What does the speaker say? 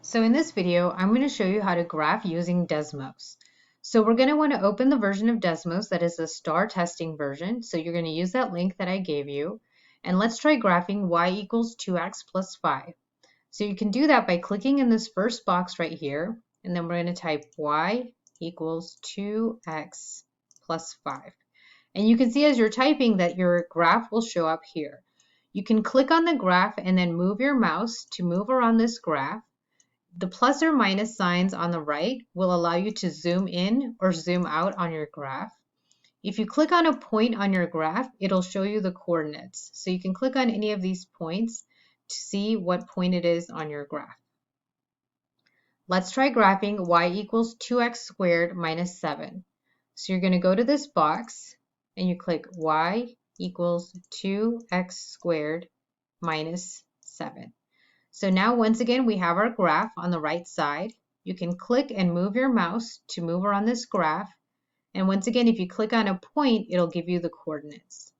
So in this video, I'm going to show you how to graph using Desmos. So we're going to want to open the version of Desmos that is the star testing version. So you're going to use that link that I gave you. And let's try graphing y equals 2x plus 5. So you can do that by clicking in this first box right here. And then we're going to type y equals 2x plus 5. And you can see as you're typing that your graph will show up here. You can click on the graph and then move your mouse to move around this graph. The plus or minus signs on the right will allow you to zoom in or zoom out on your graph. If you click on a point on your graph, it'll show you the coordinates. So you can click on any of these points to see what point it is on your graph. Let's try graphing y equals 2x squared minus 7. So you're going to go to this box and you click y equals 2x squared minus 7. So now once again, we have our graph on the right side. You can click and move your mouse to move around this graph. And once again, if you click on a point, it'll give you the coordinates.